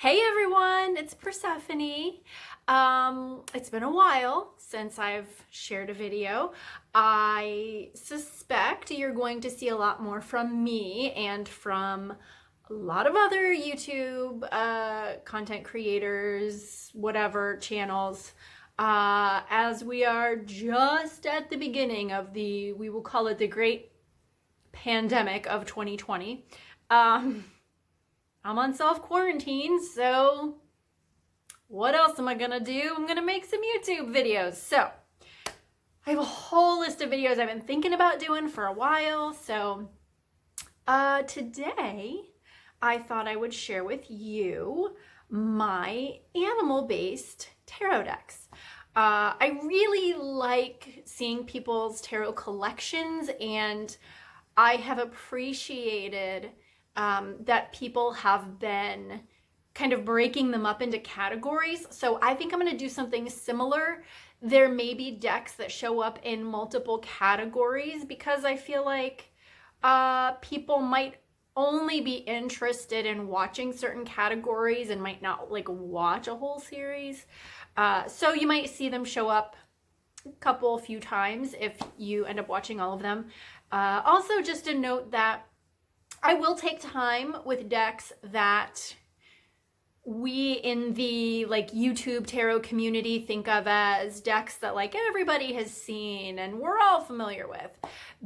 Hey everyone, it's Persephone. It's been a while since I've shared a video. I suspect you're going to see a lot more from me and from a lot of other YouTube content creators, whatever channels, as we are just at the beginning of we will call it the great pandemic of 2020. I'm on self-quarantine, so what else am I gonna do? I'm gonna make some YouTube videos. So I have a whole list of videos I've been thinking about doing for a while. So today I thought I would share with you my animal-based tarot decks. I really like seeing people's tarot collections, and I have appreciated that people have been kind of breaking them up into categories. So I think I'm going to do something similar. There may be decks that show up in multiple categories because I feel like people might only be interested in watching certain categories and might not like watch a whole series. So you might see them show up a few times if you end up watching all of them. Also, just a note that I will take time with decks that we in the like YouTube tarot community think of as decks that like everybody has seen and we're all familiar with,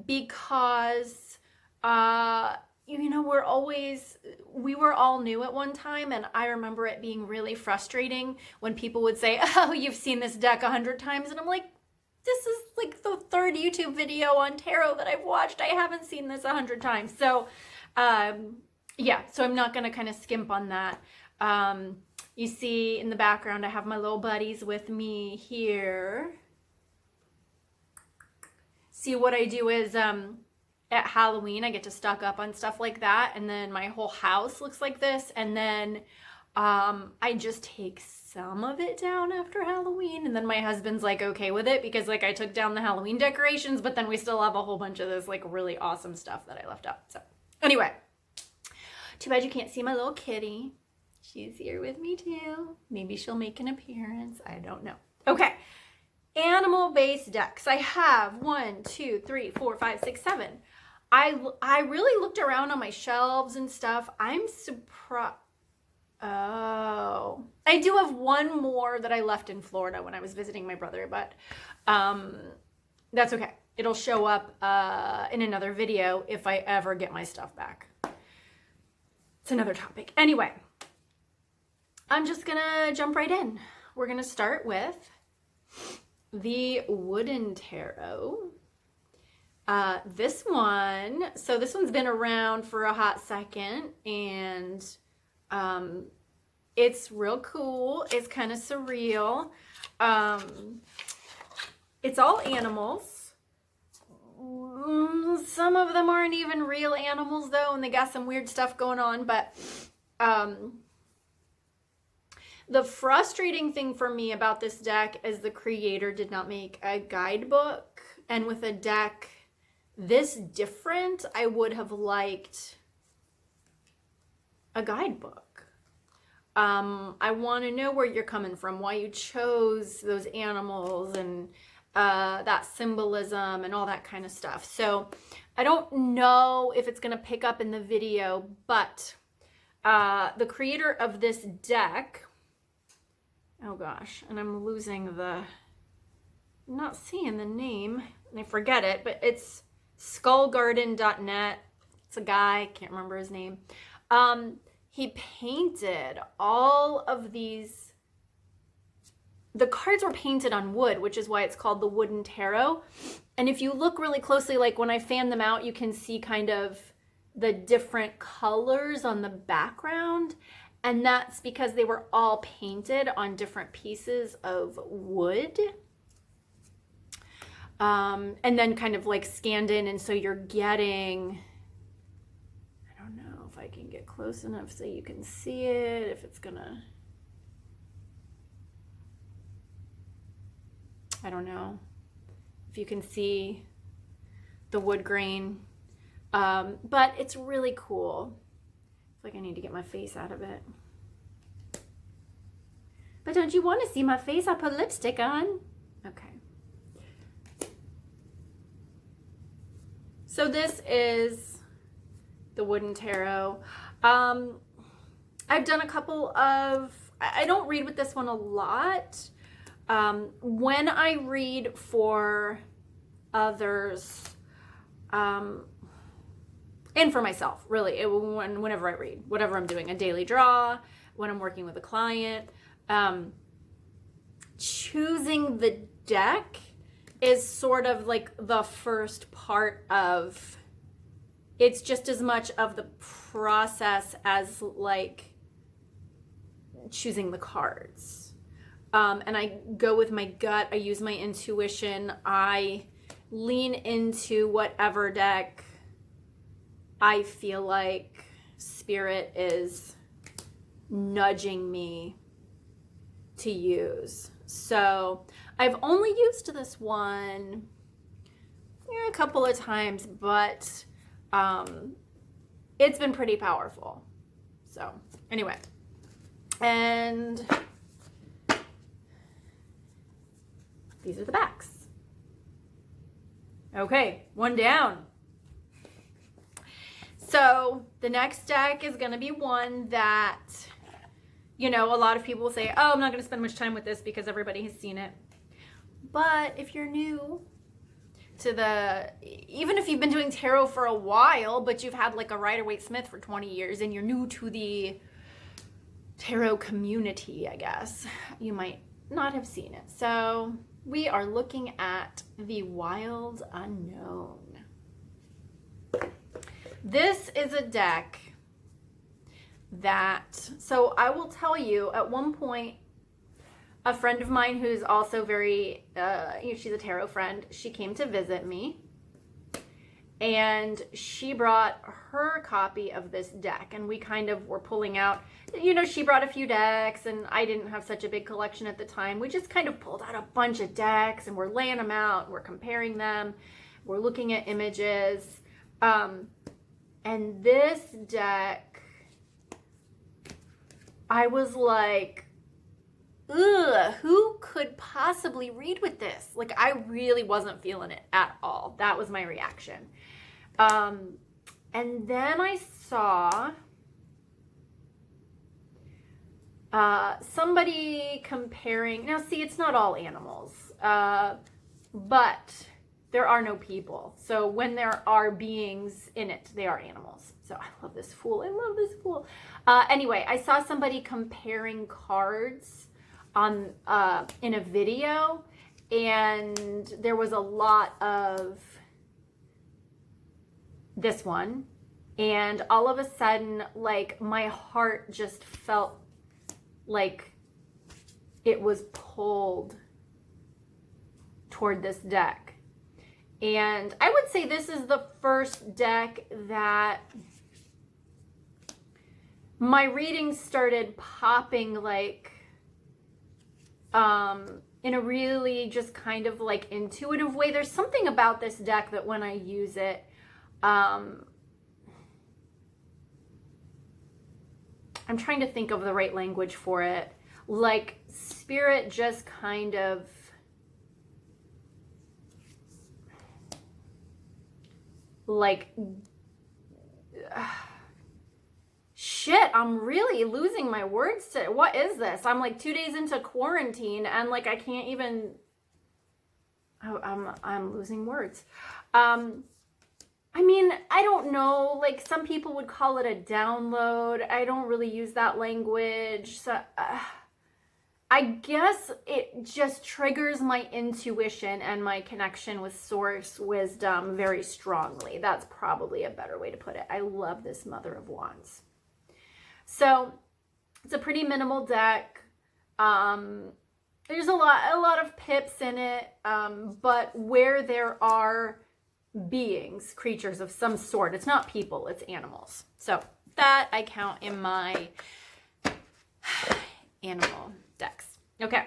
because you know, we were all new at one time, and I remember it being really frustrating when people would say, oh, you've seen this deck 100 times, and I'm like, this is like the third YouTube video on tarot that I've watched. I haven't seen this 100 times. So yeah, so I'm not going to kind of skimp on that. You see in the background, I have my little buddies with me here. See, what I do is, at Halloween, I get to stock up on stuff like that. And then my whole house looks like this. And then, I just take some of it down after Halloween. And then my husband's like okay with it because like I took down the Halloween decorations, but then we still have a whole bunch of this like really awesome stuff that I left up. So anyway, too bad you can't see my little kitty. She's here with me too. Maybe she'll make an appearance. I don't know. Okay. Animal-based decks. I have 1, 2, 3, 4, 5, 6, 7. I really looked around on my shelves and stuff. I'm surprised. Oh, I do have one more that I left in Florida when I was visiting my brother, but that's okay. It'll show up in another video if I ever get my stuff back. It's another topic. Anyway, I'm just gonna jump right in. We're gonna start with the wooden tarot. This one's been around for a hot second, and it's real cool. It's kind of surreal. It's all animals. Some of them aren't even real animals though, and they got some weird stuff going on, but the frustrating thing for me about this deck is the creator did not make a guidebook, and with a deck this different, I would have liked a guidebook. I want to know where you're coming from, why you chose those animals, and that symbolism and all that kind of stuff. So I don't know if it's going to pick up in the video, but the creator of this deck, oh gosh, and I'm not seeing the name, and I forget it, but it's skullgarden.net. It's a guy, can't remember his name. He painted all of these. The cards were painted on wood, which is why it's called the wooden tarot. And if you look really closely, like when I fan them out, you can see kind of the different colors on the background. And that's because they were all painted on different pieces of wood. And then kind of like scanned in. And so you're getting, I don't know if I can get close enough so you can see it, if it's gonna, I don't know if you can see the wood grain, but it's really cool. I feel like I need to get my face out of it. But don't you want to see my face? I put lipstick on. Okay. So this is the wooden tarot. I've done a couple of, I don't read with this one a lot. When I read for others, and for myself, really, whenever I read, whatever I'm doing, a daily draw, when I'm working with a client, choosing the deck is sort of like the first part of, it's just as much of the process as like choosing the cards. And I go with my gut, I use my intuition, I lean into whatever deck I feel like spirit is nudging me to use. So I've only used this one a couple of times, but it's been pretty powerful. So anyway, and these are the backs. Okay, one down. So the next deck is going to be one that, you know, a lot of people will say, oh, I'm not going to spend much time with this because everybody has seen it. But if you're new to even if you've been doing tarot for a while, but you've had like a Rider-Waite-Smith for 20 years and you're new to the tarot community, I guess, you might not have seen it. So we are looking at the Wild Unknown. This is a deck that, so I will tell you, at one point, a friend of mine who's also very, she's a tarot friend, she came to visit me, and she brought her copy of this deck, and we kind of were pulling out, you know, she brought a few decks, and I didn't have such a big collection at the time. We just kind of pulled out a bunch of decks, and we're laying them out, we're comparing them, we're looking at images, and this deck, I was like, ugh, who could possibly read with this? Like, I really wasn't feeling it at all. That was my reaction. And then I saw somebody comparing, now see, it's not all animals, but there are no people. So when there are beings in it, they are animals. So I love this fool. I love this fool. Anyway, I saw somebody comparing cards on in a video, and there was a lot of this one, and all of a sudden, like, my heart just felt like it was pulled toward this deck. And I would say this is the first deck that my readings started popping, like, in a really just kind of like intuitive way. There's something about this deck that when I use it, I'm trying to think of the right language for it. Like, spirit just kind of, like, shit, I'm really losing my words to, what is this? I'm like 2 days into quarantine and like I can't even, I'm losing words. I mean, I don't know, like some people would call it a download. I don't really use that language. So I guess it just triggers my intuition and my connection with source wisdom very strongly. That's probably a better way to put it. I love this Mother of Wands. So it's a pretty minimal deck. There's a lot of pips in it, but where there are beings, creatures of some sort, it's not people, it's animals. So that I count in my animal decks. Okay,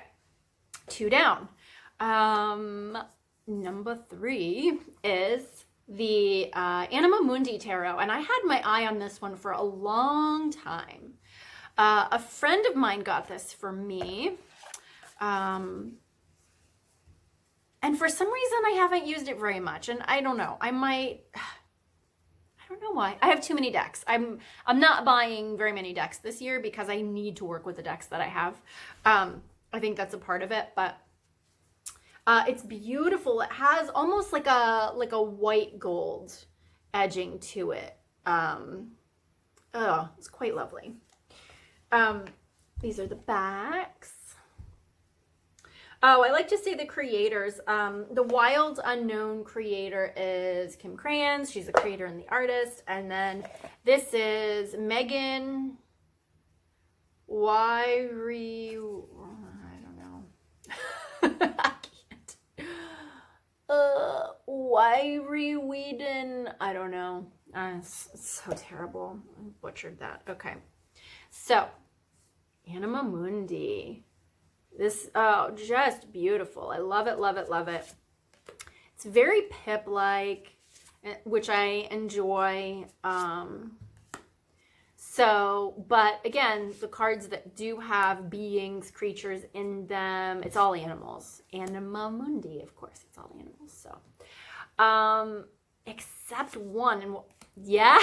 2 down. Number 3 is the Anima Mundi Tarot, and I had my eye on this one for a long time. A friend of mine got this for me. And for some reason, I haven't used it very much. And I don't know. I don't know why. I have too many decks. I'm not buying very many decks this year because I need to work with the decks that I have. I think that's a part of it, but it's beautiful. It has almost like a white gold edging to it. Oh, it's quite lovely. These are the backs. Oh, I like to say the creators. The Wild Unknown creator is Kim Crayons. She's the creator and the artist. And then this is Megan Wyrie. I don't know. I can't. Wyrie Whedon. I don't know. It's so terrible. I butchered that. Okay. So, Anima Mundi. This, oh, just beautiful. I love it, love it, love it. It's very Pip-like, which I enjoy. But again, the cards that do have beings, creatures in them, it's all animals. Anima Mundi, of course, it's all animals. So, except one. And yeah,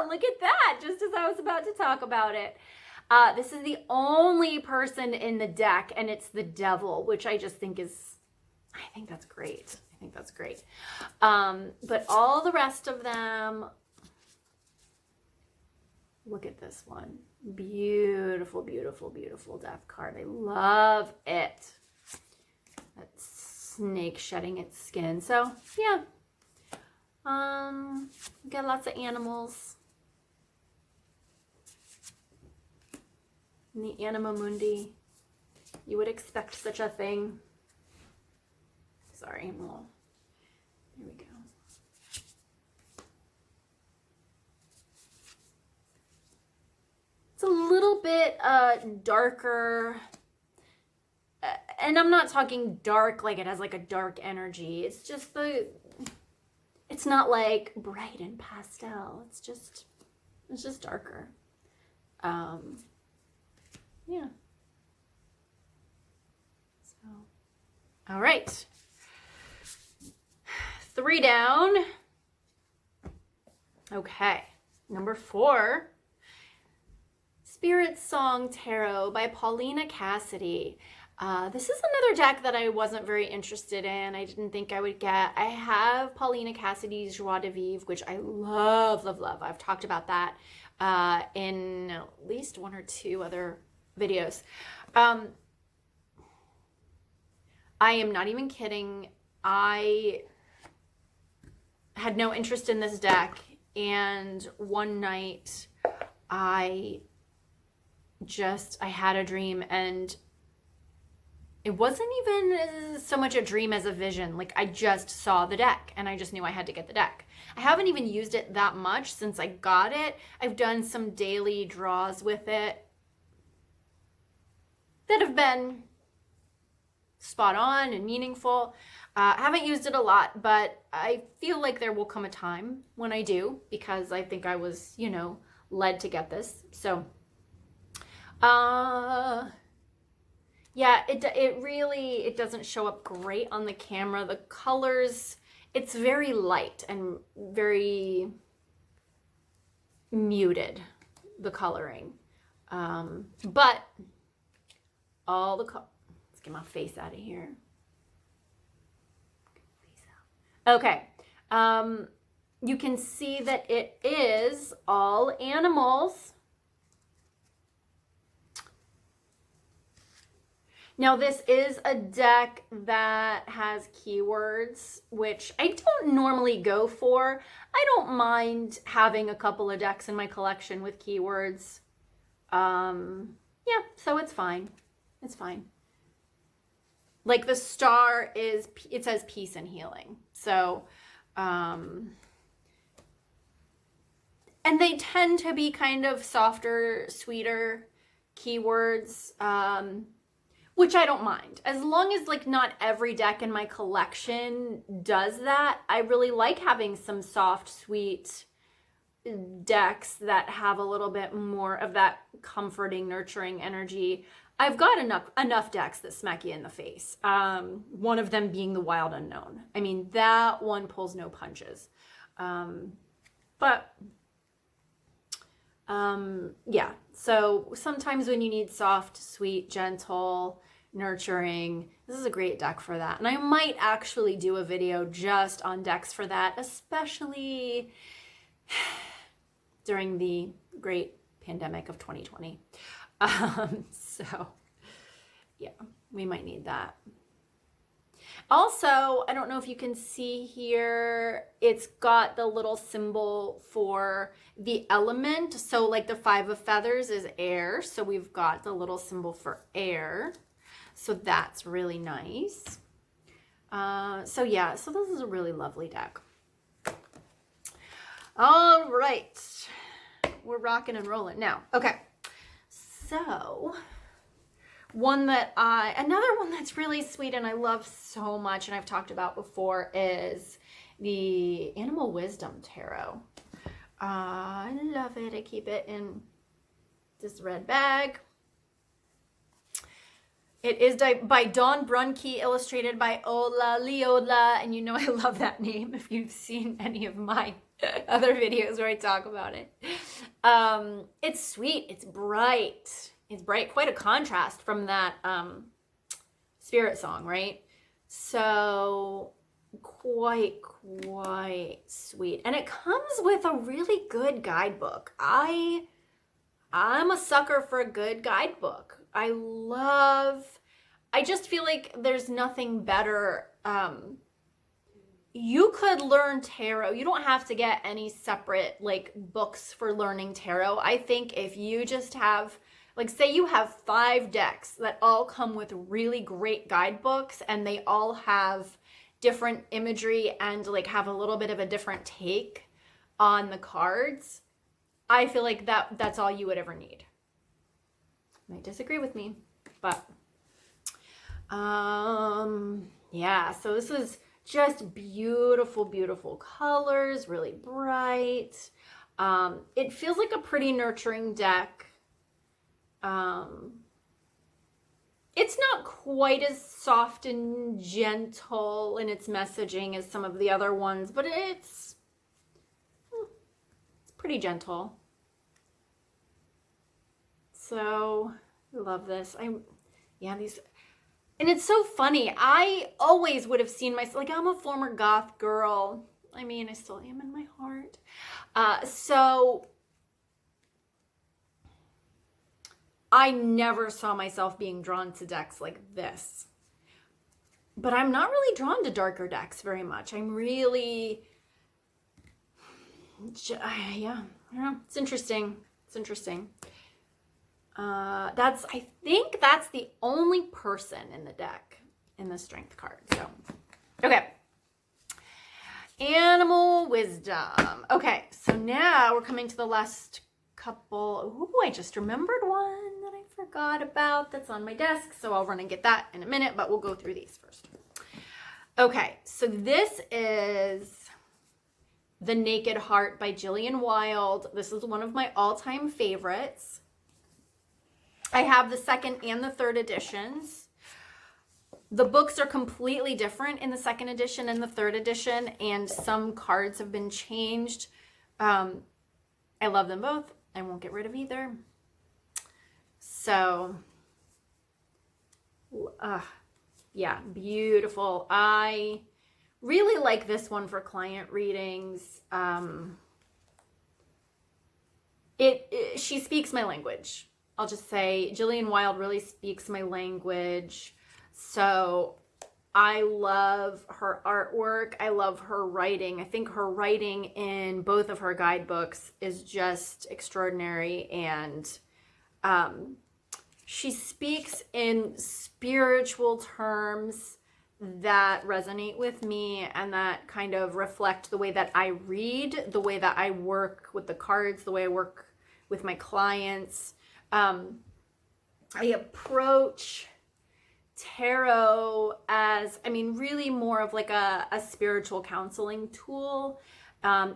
look at that, just as I was about to talk about it. This is the only person in the deck, and it's the Devil, which I just think is, I think that's great. I think that's great. But all the rest of them, look at this one. Beautiful, beautiful, beautiful death card. I love it. That snake shedding its skin. So, yeah. Got lots of animals. In the Anima Mundi, you would expect such a thing. Sorry, I'm a little, here we go. It's a little bit darker, and I'm not talking dark like it has like a dark energy. It's just it's not like bright and pastel. It's just darker. Yeah. So, all right. 3 down. Okay. Number 4. Spirit Song Tarot by Paulina Cassidy. This is another deck that I wasn't very interested in. I didn't think I would get. I have Paulina Cassidy's Joie de Vivre, which I love, love, love. I've talked about that in at least 1 or 2 other videos. I am not even kidding. I had no interest in this deck, and one night I had a dream, and it wasn't even so much a dream as a vision. Like, I just saw the deck and I just knew I had to get the deck. I haven't even used it that much since I got it. I've done some daily draws with it that have been spot on and meaningful. I haven't used it a lot, but I feel like there will come a time when I do, because I think I was, led to get this. So, yeah, it doesn't show up great on the camera. The colors, it's very light and very muted, the coloring. But all the let's get my face out of here. Okay. You can see that it is all animals. Now, this is a deck that has keywords, which I don't normally go for. I don't mind having a couple of decks in my collection with keywords. Yeah, so it's fine. It's fine. Like, the star it says peace and healing. So, and they tend to be kind of softer, sweeter keywords, which I don't mind. As long as, like, not every deck in my collection does that. I really like having some soft, sweet decks that have a little bit more of that comforting, nurturing energy. I've got enough decks that smack you in the face. One of them being the Wild Unknown. I mean, that one pulls no punches. Yeah, so sometimes when you need soft, sweet, gentle, nurturing, this is a great deck for that. And I might actually do a video just on decks for that, especially during the great pandemic of 2020. So yeah, we might need that. Also, I don't know if you can see here, it's got the little symbol for the element. So like the 5 of feathers is air. So we've got the little symbol for air. So that's really nice. So yeah, so this is a really lovely deck. All right, we're rocking and rolling now. Okay, so another one that's really sweet and I love so much and I've talked about before is the Animal Wisdom Tarot. I love it. I keep it in this red bag. It is by Dawn Brunke, illustrated by Ola Leola, and you know I love that name if you've seen any of my other videos where I talk about it. It's sweet. It's bright. It's bright. Quite a contrast from that Spirit song, right? So quite sweet. And it comes with a really good guidebook. I'm a sucker for a good guidebook. I just feel like there's nothing better. You could learn tarot. You don't have to get any separate like books for learning tarot. I think if you just have, like, say you have 5 decks that all come with really great guidebooks and they all have different imagery and like have a little bit of a different take on the cards, I feel like that's all you would ever need. You might disagree with me, but yeah, so this is just beautiful, beautiful colors, really bright. It feels like a pretty nurturing deck. It's not quite as soft and gentle in its messaging as some of the other ones, but it's pretty gentle. So I love this. And it's so funny. I always would have seen myself, like, I'm a former goth girl. I mean, I still am in my heart. So I never saw myself being drawn to decks like this. But I'm not really drawn to darker decks very much. I'm really, yeah, I don't know. It's interesting. It's interesting. I think that's the only person in the deck in the strength card. So, okay. Animal Wisdom. Okay, so now we're coming to the last couple. Ooh, I just remembered one that I forgot about that's on my desk. So I'll run and get that in a minute, but we'll go through these first. Okay, so this is The Naked Heart by Gillian Wilde. This is one of my all-time favorites. I have the second and the third editions. The books are completely different in the second edition and the third edition, and some cards have been changed. I love them both. I won't get rid of either. So, yeah, beautiful. I really like this one for client readings. She speaks my language. I'll just say Gillian Wilde really speaks my language. So I love her artwork. I love her writing. I think her writing in both of her guidebooks is just extraordinary. And she speaks in spiritual terms that resonate with me and that kind of reflect the way that I read, the way that I work with the cards, the way I work with my clients. I approach tarot as, really more of like a spiritual counseling tool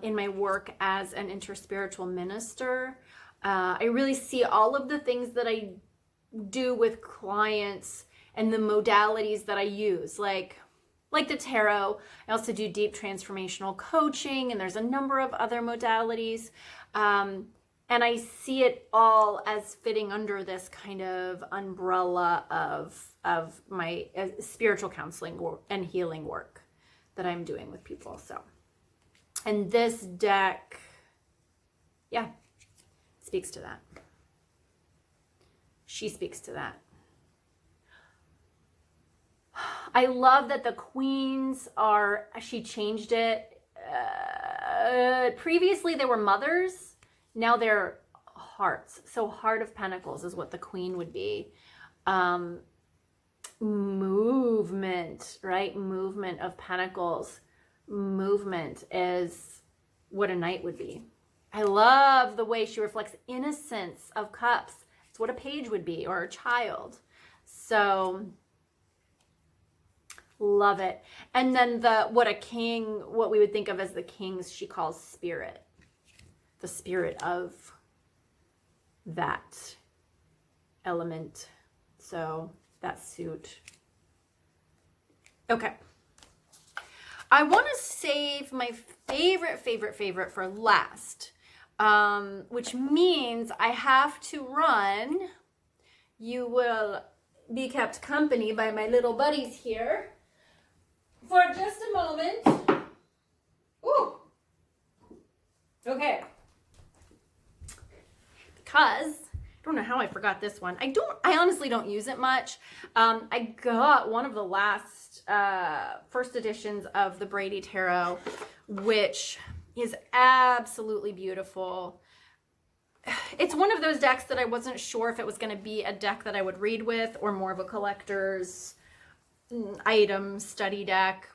in my work as an interspiritual minister. I really see all of the things that I do with clients and the modalities that I use, like the tarot. I also do deep transformational coaching, and there's a number of other modalities. And I see it all as fitting under this kind of umbrella of my spiritual counseling and healing work that I'm doing with people. So, and this deck, yeah, speaks to that. She speaks to that. I love that the queens are, she changed it. Previously they were mothers. Now they're hearts. So heart of pentacles is what the queen would be. Movement, right? Movement of pentacles. Movement is what a knight would be. I love the way she reflects innocence of cups. It's what a page would be, or a child. So love it. And then what we would think of as the kings, she calls spirit. The spirit of that element. So that suit. Okay. I want to save my favorite for last, which means I have to run. You will be kept company by my little buddies here for just a moment. Ooh. Okay. Because I don't know how I forgot this one. I honestly don't use it much. I got one of the last first editions of the Brady Tarot, which is absolutely beautiful. It's one of those decks that I wasn't sure if it was going to be a deck that I would read with or more of a collector's item study deck.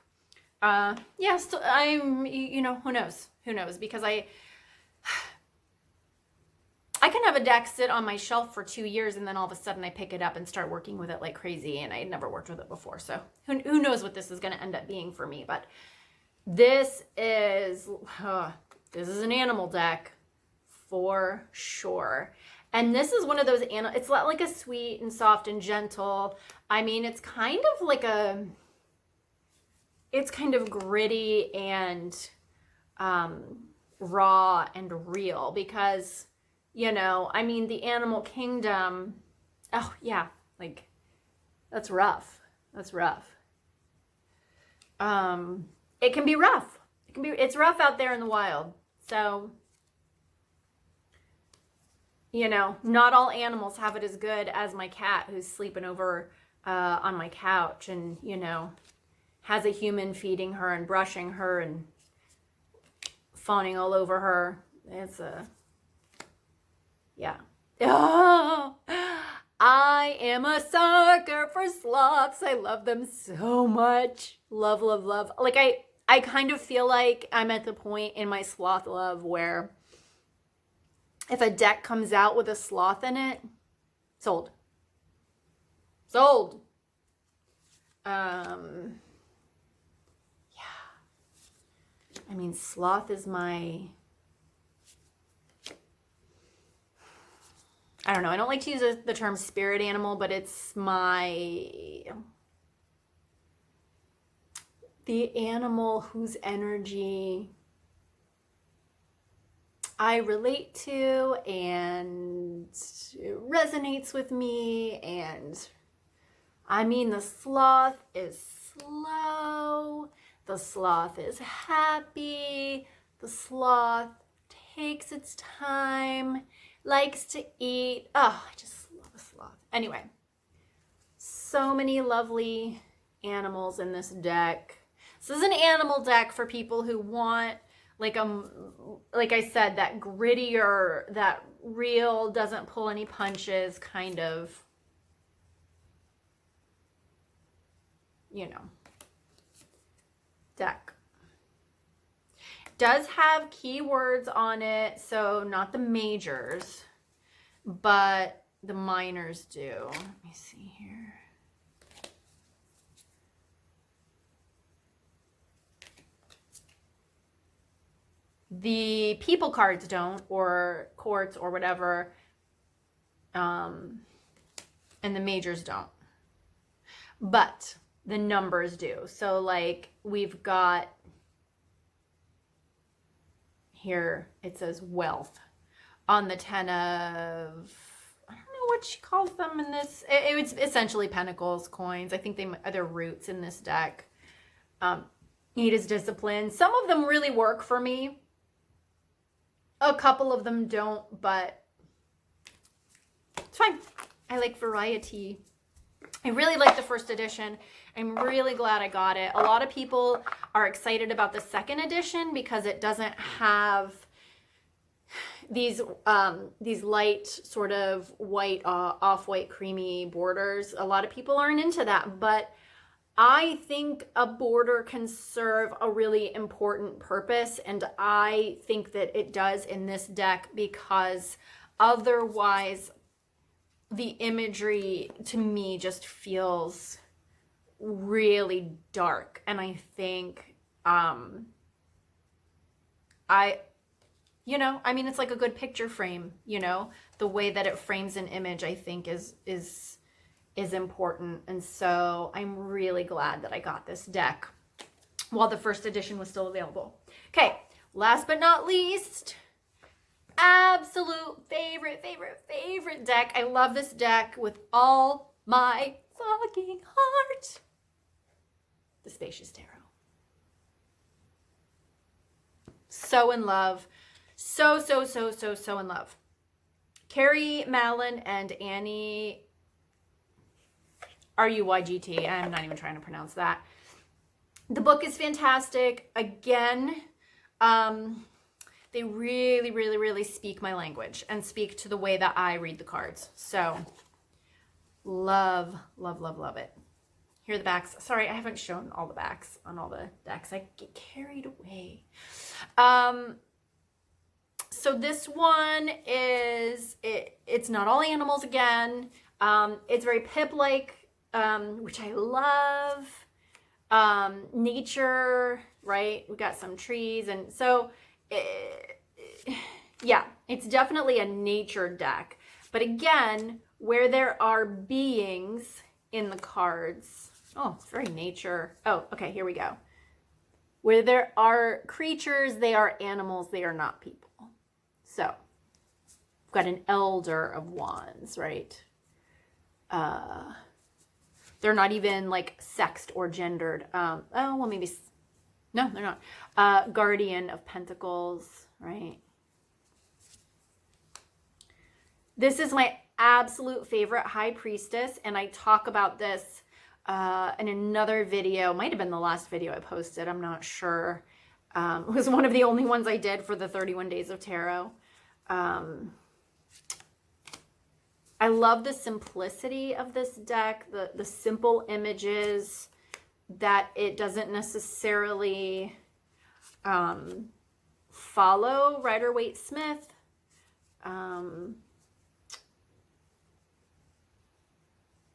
Yeah, still, who knows, because I can have a deck sit on my shelf for 2 years and then all of a sudden I pick it up and start working with it like crazy, and I had never worked with it before. So who knows what this is going to end up being for me. But this is an animal deck for sure. And this is one of those it's like a sweet and soft and gentle. I mean, it's kind of gritty and raw and real, because I mean, the animal kingdom, oh yeah, like that's rough. That's rough. It can be rough. It's rough out there in the wild. So, not all animals have it as good as my cat, who's sleeping over on my couch and, has a human feeding her and brushing her and fawning all over her. Yeah. Oh, I am a sucker for sloths. I love them so much. Love, love, love. Like I kind of feel like I'm at the point in my sloth love where if a deck comes out with a sloth in it, sold. Sold. Yeah. I mean, sloth is my... I don't know. I don't like to use the term spirit animal, but it's the animal whose energy I relate to and it resonates with me. And I mean, the sloth is slow. The sloth is happy. The sloth takes its time, likes to eat. Oh, I just love a sloth. Anyway, so many lovely animals in this deck. This is an animal deck for people who want, like I said, that grittier, that real, doesn't pull any punches kind of, deck. Does have keywords on it, so not the majors, but the minors do. Let me see here. The people cards don't, or courts or whatever, and the majors don't. But the numbers do. So like we've got here, it says wealth on the 10 of, I don't know what she calls them in this. It's essentially pentacles, coins. I think they're roots in this deck. 8 is discipline. Some of them really work for me. A couple of them don't, but it's fine. I like variety. I really like the first edition. I'm really glad I got it. A lot of people are excited about the second edition because it doesn't have these light sort of white, off-white creamy borders. A lot of people aren't into that, but I think a border can serve a really important purpose, and I think that it does in this deck because otherwise the imagery to me just feels really dark. And I think it's like a good picture frame, the way that it frames an image, I think is important. And so I'm really glad that I got this deck while the first edition was still available. Okay, last but not least, absolute favorite deck. I love this deck with all my fucking heart. The Spacious Tarot. So in love. So in love. Carrie Mallon and Annie RUYGT. I'm not even trying to pronounce that. The book is fantastic. Again, they really speak my language and speak to the way that I read the cards. So love it. Here are the backs. Sorry, I haven't shown all the backs on all the decks. I get carried away. So this one it's not all animals again. It's very Pip-like, which I love. Nature, right? We got some trees, and so yeah, it's definitely a nature deck. But again, where there are beings in the cards, oh, it's very nature. Oh, okay, here we go. Where there are creatures, they are animals, they are not people. So we've got an Elder of Wands, right? They're not even like sexed or gendered. Oh, well, maybe. No, they're not. Guardian of Pentacles, right? This is my absolute favorite High Priestess, and I talk about this in another video. Might have been the last video I posted. I'm not sure. It was one of the only ones I did for the 31 Days of Tarot. I love the simplicity of this deck, the simple images, that it doesn't necessarily follow Rider-Waite-Smith.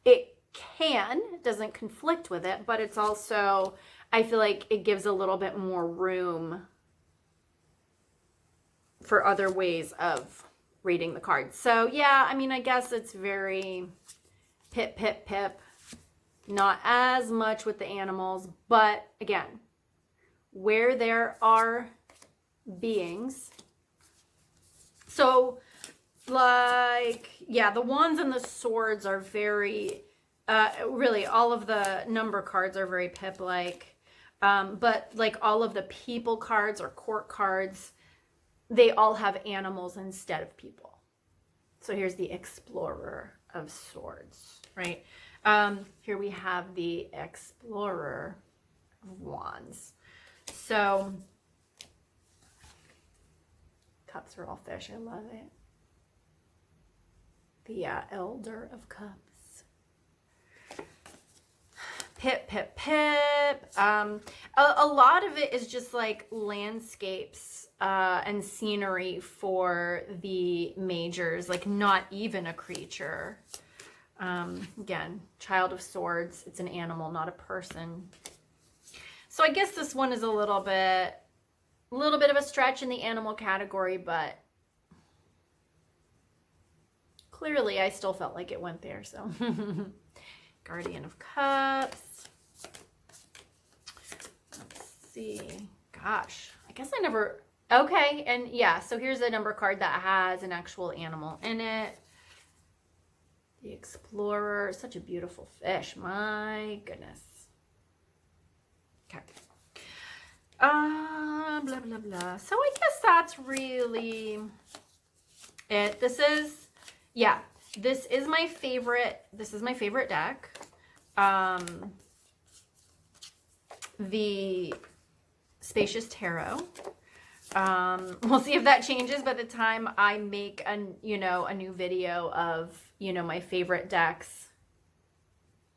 It doesn't conflict with it, but it's also, I feel like it gives a little bit more room for other ways of reading the cards. So yeah, I mean, I guess it's very Pip. Not as much with the animals, but again, where there are beings. So like, yeah, the wands and the swords are very, really all of the number cards are very Pip-like. But like all of the people cards or court cards, they all have animals instead of people. So here's the Explorer of Swords, right? Here we have the Explorer of Wands. So cups are all fish. I love it. The Elder of Cups. Pip. A lot of it is just like landscapes and scenery for the majors, like not even a creature. Again, Child of Swords. It's an animal, not a person. So I guess this one is a little bit a little bit of a stretch in the animal category, but clearly I still felt like it went there. So Guardian of Cups. Let's see. Gosh, I guess I never... Okay, and yeah, so here's a number card that has an actual animal in it. The Explorer, such a beautiful fish. My goodness. Okay. Blah, blah, blah. So I guess that's really it. This is, yeah, this is my favorite. This is my favorite deck. The Spacious Tarot. We'll see if that changes by the time I make a new video of, my favorite decks.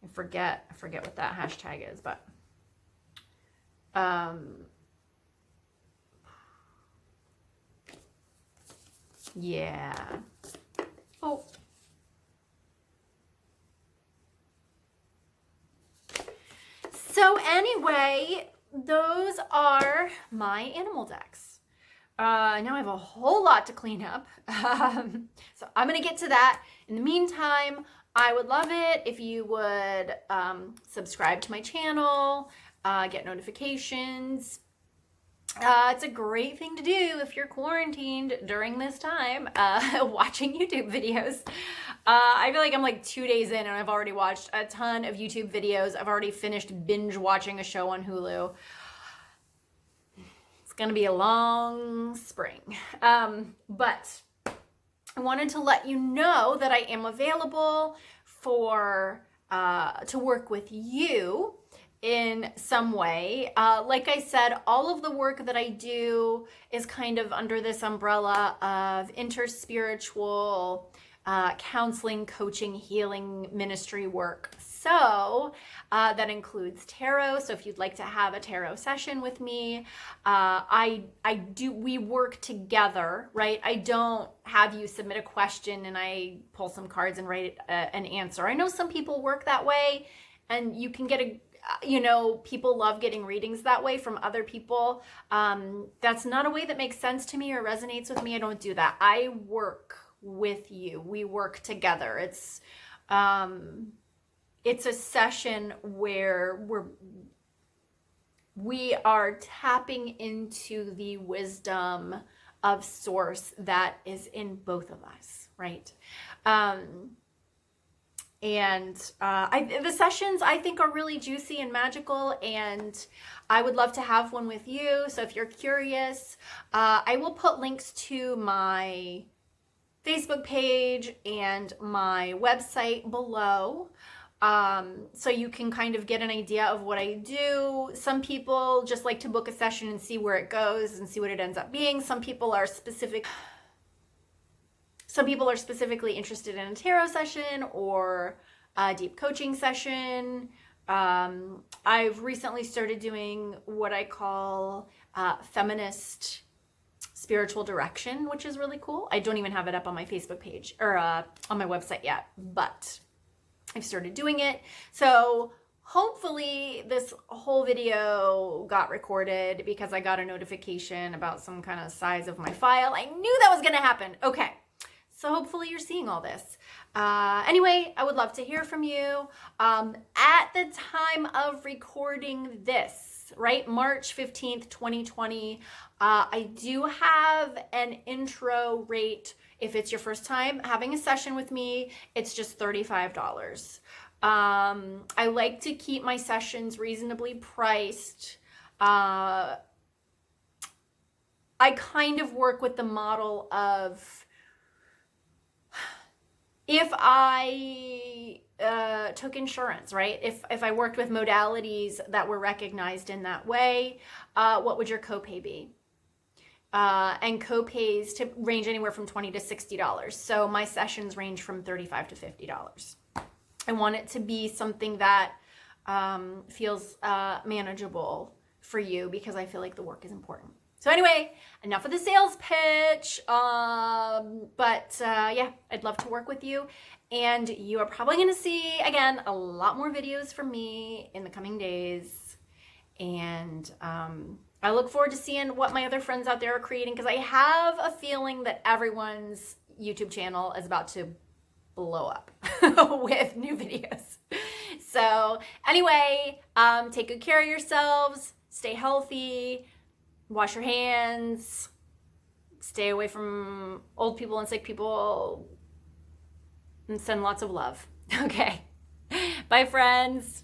I forget what that hashtag is, but, yeah. Oh. So anyway, those are my animal decks. Now I have a whole lot to clean up. So I'm going to get to that. In the meantime, I would love it if you would subscribe to my channel, get notifications. It's a great thing to do if you're quarantined during this time, watching YouTube videos. I feel like I'm like 2 days in and I've already watched a ton of YouTube videos. I've already finished binge watching a show on Hulu. It's going to be a long spring. But I wanted to let you know that I am available for to work with you in some way. Like I said, all of the work that I do is kind of under this umbrella of interspiritual counseling, coaching, healing, ministry work. So that includes tarot. So if you'd like to have a tarot session with me, we work together, right? I don't have you submit a question and I pull some cards and write an answer. I know some people work that way and you can get people love getting readings that way from other people. That's not a way that makes sense to me or resonates with me. I don't do that. I work with you. We work together. It's a session where we are tapping into the wisdom of source that is in both of us, right? The sessions I think are really juicy and magical, and I would love to have one with you. So if you're curious, I will put links to my Facebook page and my website below. So you can kind of get an idea of what I do. Some people just like to book a session and see where it goes and see what it ends up being. Some people are specifically interested in a tarot session or a deep coaching session. I've recently started doing what I call feminist spiritual direction, which is really cool. I don't even have it up on my Facebook page or on my website yet, but I've started doing it. So hopefully this whole video got recorded because I got a notification about some kind of size of my file. I knew that was going to happen. Okay. So hopefully you're seeing all this. Anyway, I would love to hear from you. At the time of recording this, right, March 15th, 2020, I do have an intro rate. If it's your first time having a session with me, it's just $35. I like to keep my sessions reasonably priced. I kind of work with the model of if I took insurance, right? If I worked with modalities that were recognized in that way, what would your copay be? And copays to range anywhere from $20 to $60. So my sessions range from $35 to $50. I want it to be something that feels manageable for you because I feel like the work is important. So anyway, enough of the sales pitch. Yeah, I'd love to work with you. And you are probably going to see, again, a lot more videos from me in the coming days. And I look forward to seeing what my other friends out there are creating, because I have a feeling that everyone's YouTube channel is about to blow up with new videos. So anyway, take good care of yourselves, stay healthy, wash your hands, stay away from old people and sick people, and send lots of love. Okay. Bye, friends.